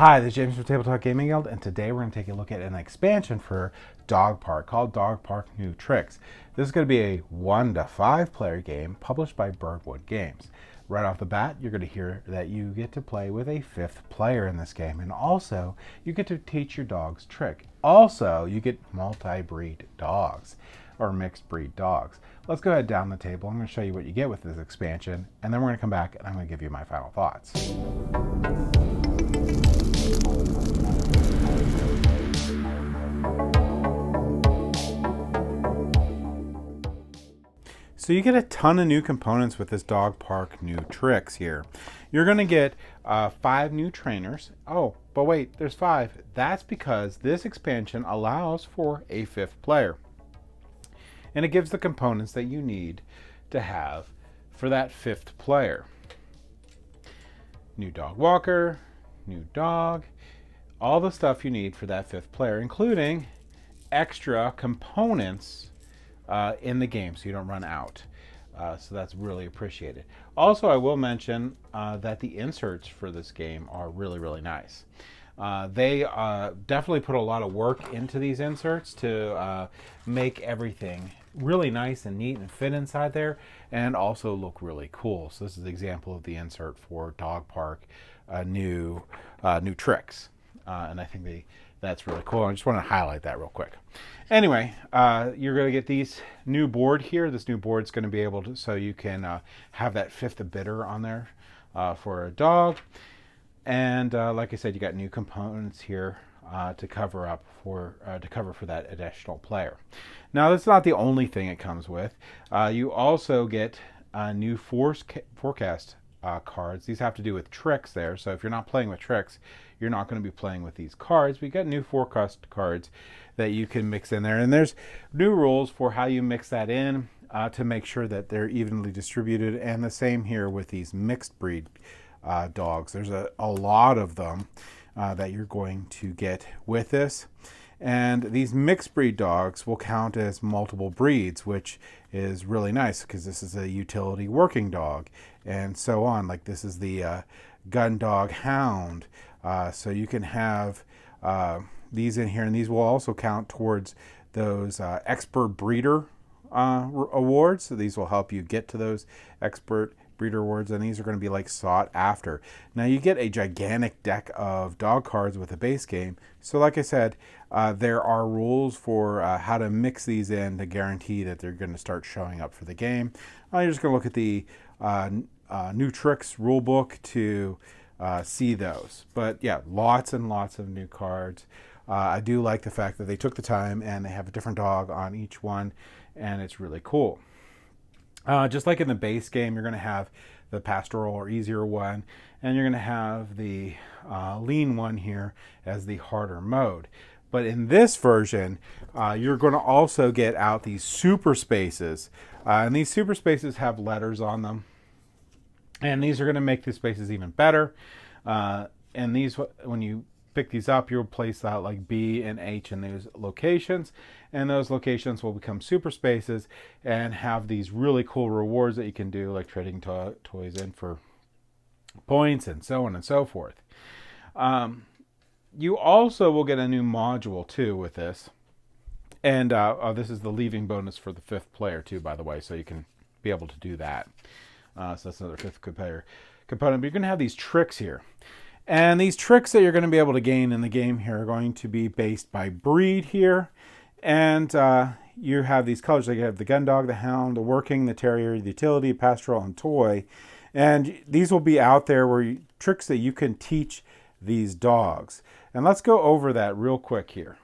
Hi, this is James from Tabletop Gaming Guild, and today we're going to take a look at an expansion for Dog Park called Dog Park New Tricks. This is going to be a 1 to 5 player game published by Birdwood Games. Right off the bat, you're going to hear that you get to play with a 5th player in this game, and also you get to teach your dogs trick. Also, you get multi-breed dogs or mixed breed dogs. Let's go ahead down the table. I'm going to show you what you get with this expansion, and then we're going to come back and I'm going to give you my final thoughts. So you get a ton of new components with this Dog Park New Tricks here. You're going to get 5 new trainers. Oh, but wait, there's 5. That's because this expansion allows for a 5th player. And it gives the components that you need to have for that 5th player. New dog walker, new dog, all the stuff you need for that 5th player, including extra components in the game so you don't run out. So that's really appreciated. Also, I will mention that the inserts for this game are really, really nice. They definitely put a lot of work into these inserts to make everything really nice and neat and fit inside there, and also look really cool. So this is an example of the insert for Dog Park new tricks, and I think that's really cool. I just want to highlight that real quick. Anyway, you're going to get these new board here. This new board is going to be able to, so you can have that 5th bidder on there for a dog. And like I said, you got new components here to cover for that additional player. Now, that's not the only thing it comes with. You also get new forecast cards. These have to do with tricks there. So if you're not playing with tricks, you're not going to be playing with these cards. We got new forecast cards that you can mix in there. And there's new rules for how you mix that in to make sure that they're evenly distributed. And the same here with these mixed breed dogs. There's a lot of them that you're going to get with this. And these mixed breed dogs will count as multiple breeds, which is really nice because this is a utility working dog and so on. Like this is the gun dog hound. So you can have these in here, and these will also count towards those expert breeder awards. So these will help you get to those expert breeder awards, and these are going to be like sought after. Now you get a gigantic deck of dog cards with a base game. So like I said, there are rules for how to mix these in to guarantee that they're going to start showing up for the game. You're just going to look at the new tricks rule book to see those. But yeah, lots and lots of new cards. I do like the fact that they took the time and they have a different dog on each one, and it's really cool. Just like in the base game, you're going to have the pastoral or easier one, and you're going to have the lean one here as the harder mode. But in this version, you're going to also get out these super spaces, and these super spaces have letters on them, and these are going to make the spaces even better. And these, when you pick these up, you'll place out like B and H in those locations, and those locations will become super spaces and have these really cool rewards that you can do, like trading toys in for points and so on and so forth. You also will get a new module too with this, and this is the leaving bonus for the 5th player too, by the way, so you can be able to do that. So that's another 5th player component. But you're going to have these tricks here. And these tricks that you're going to be able to gain in the game here are going to be based by breed here. And you have these colors. Like you have the gun dog, the hound, the working, the terrier, the utility, pastoral, and toy. And these will be out there where tricks that you can teach these dogs. And let's go over that real quick here.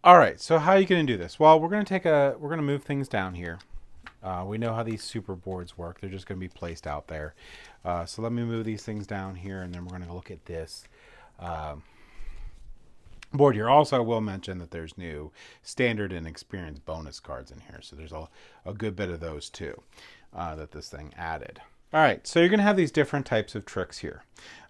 All right, so how are you going to do this? Well, we're going to move things down here. We know how these super boards work. They're just going to be placed out there. So let me move these things down here, and then we're going to look at this board here. Also, I will mention that there's new standard and experience bonus cards in here. So there's a good bit of those too that this thing added. All right, so you're going to have these different types of tricks here.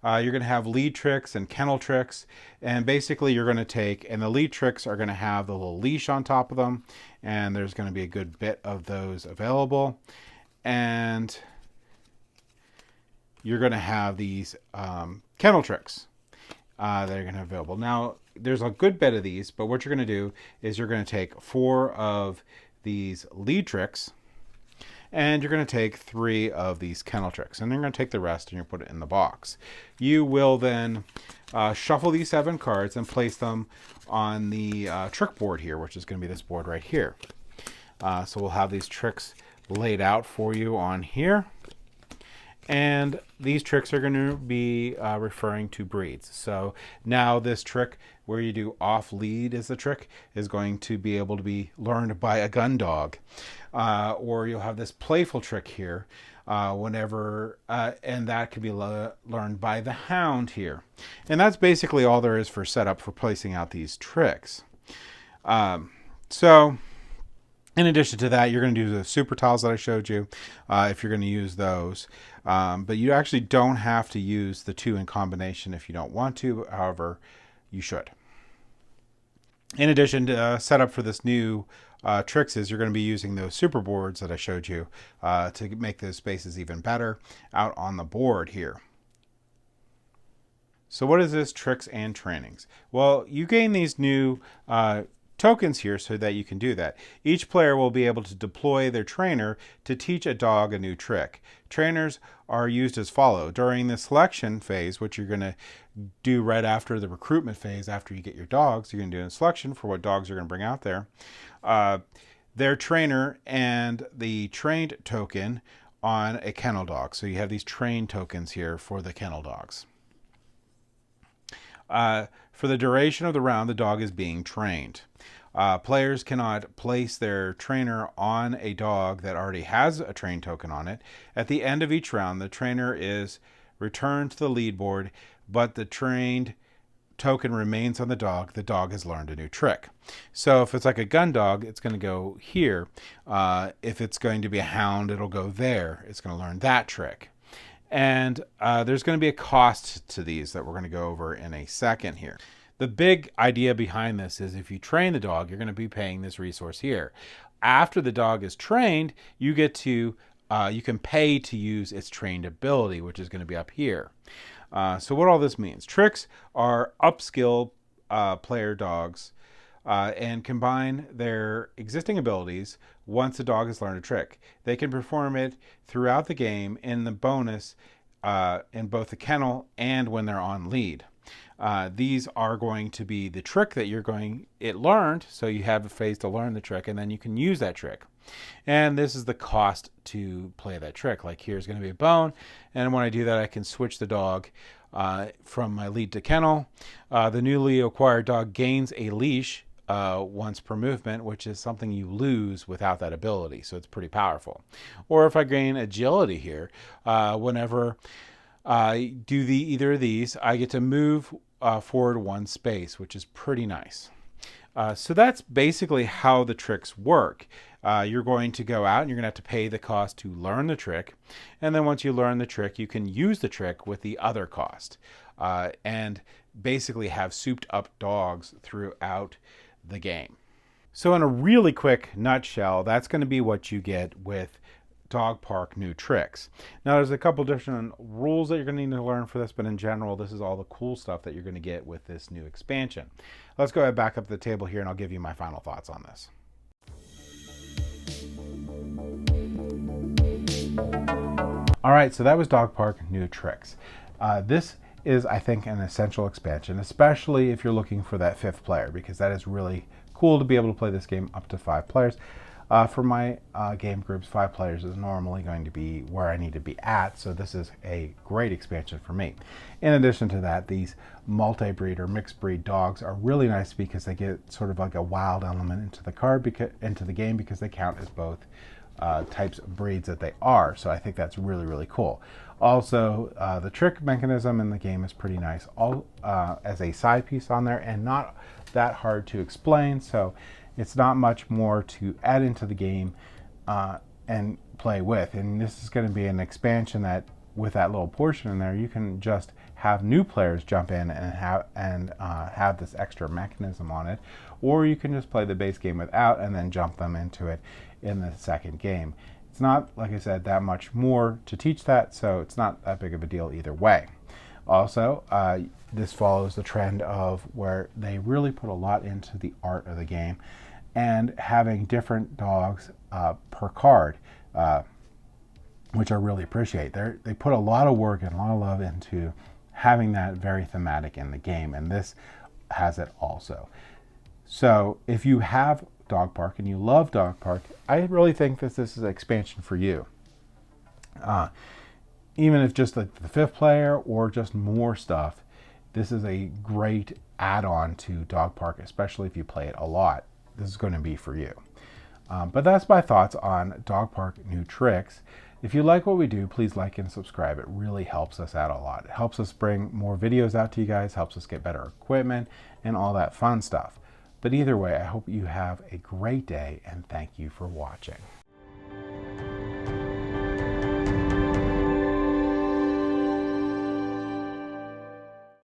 You're going to have lead tricks and kennel tricks, and basically you're going to take, and the lead tricks are going to have the little leash on top of them, and there's going to be a good bit of those available. And you're going to have these kennel tricks. that are going to be available. Now, there's a good bit of these, but what you're going to do is you're going to take 4 of these lead tricks, and you're going to take 3 of these kennel tricks, and you're going to take the rest and you put it in the box. You will then shuffle these 7 cards and place them on the trick board here, which is going to be this board right here. So we'll have these tricks laid out for you on here. And these tricks are going to be referring to breeds. So now this trick where you do off lead is the trick is going to be able to be learned by a gun dog. Or you'll have this playful trick here and that can be learned by the hound here. And that's basically all there is for setup for placing out these tricks. So in addition to that, you're going to do the super tiles that I showed you if you're going to use those. But you actually don't have to use the 2 in combination if you don't want to. However, you should. In addition to setup for this new tricks is you're going to be using those super boards that I showed you to make those spaces even better out on the board here. So what is this tricks and trainings? Well, you gain these new tokens here so that you can do that. Each player will be able to deploy their trainer to teach a dog a new trick. Trainers are used as follow. During the selection phase, which you're going to do right after the recruitment phase, after you get your dogs, you're going to do a selection for what dogs you're going to bring out there. Their trainer and the trained token on a kennel dog. So you have these trained tokens here for the kennel dogs. For the duration of the round, the dog is being trained. Players cannot place their trainer on a dog that already has a train token on it. At the end of each round, the trainer is returned to the lead board, but the trained token remains on the dog. The dog has learned a new trick. So if it's like a gun dog, it's going to go here. If it's going to be a hound, it'll go there. It's going to learn that trick. And there's going to be a cost to these that we're going to go over in a second here. The big idea behind this is if you train the dog, you're going to be paying this resource here. After the dog is trained, you get to you can pay to use its trained ability, which is going to be up here. So what all this means: tricks are upskill player dogs and combine their existing abilities once a dog has learned a trick. They can perform it throughout the game in the bonus in both the kennel and when they're on lead. These are going to be the trick that it learned, so you have a phase to learn the trick, and then you can use that trick. And this is the cost to play that trick. Like here's going to be a bone, and when I do that, I can switch the dog from my lead to kennel. The newly acquired dog gains a leash once per movement, which is something you lose without that ability, so it's pretty powerful. Or if I gain agility here, whenever I do either of these, I get to move forward 1 space, which is pretty nice. So that's basically how the tricks work. You're going to go out and you're going to have to pay the cost to learn the trick. And then once you learn the trick, you can use the trick with the other cost and basically have souped up dogs throughout the game. So in a really quick nutshell, that's going to be what you get with Dog Park new tricks. Now there's a couple different rules that you're going to need to learn for this, but in general, this is all the cool stuff that you're going to get with this new expansion. Let's go ahead back up the table here and I'll give you my final thoughts on this. All right, so that was Dog Park new tricks. This is, I think, an essential expansion, especially if you're looking for that 5th player, because that is really cool to be able to play this game up to 5 players. For my game groups, 5 players is normally going to be where I need to be at, so this is a great expansion for me. In addition to that, these multi-breed or mixed breed dogs are really nice because they get sort of like a wild element into the game because they count as both types of breeds that they are. So I think that's really, really cool. Also, the trick mechanism in the game is pretty nice, all as a side piece on there, and not that hard to explain. So it's not much more to add into the game and play with. And this is going to be an expansion that, with that little portion in there, you can just have new players jump in and have this extra mechanism on it, or you can just play the base game without and then jump them into it in the second game. It's not, like I said, that much more to teach that, so it's not that big of a deal either way. Also, this follows the trend of where they really put a lot into the art of the game and having different dogs per card, which I really appreciate. They put a lot of work and a lot of love into having that very thematic in the game, and this has it also. So if you have Dog Park and you love Dog Park, I really think that this is an expansion for you. Even if just like the 5th player or just more stuff, this is a great add-on to Dog Park, especially if you play it a lot. This is going to be for you. But that's my thoughts on Dog Park new tricks. If you like what we do, please like and subscribe. It really helps us out a lot. It helps us bring more videos out to you guys, helps us get better equipment and all that fun stuff. But either way, I hope you have a great day and thank you for watching.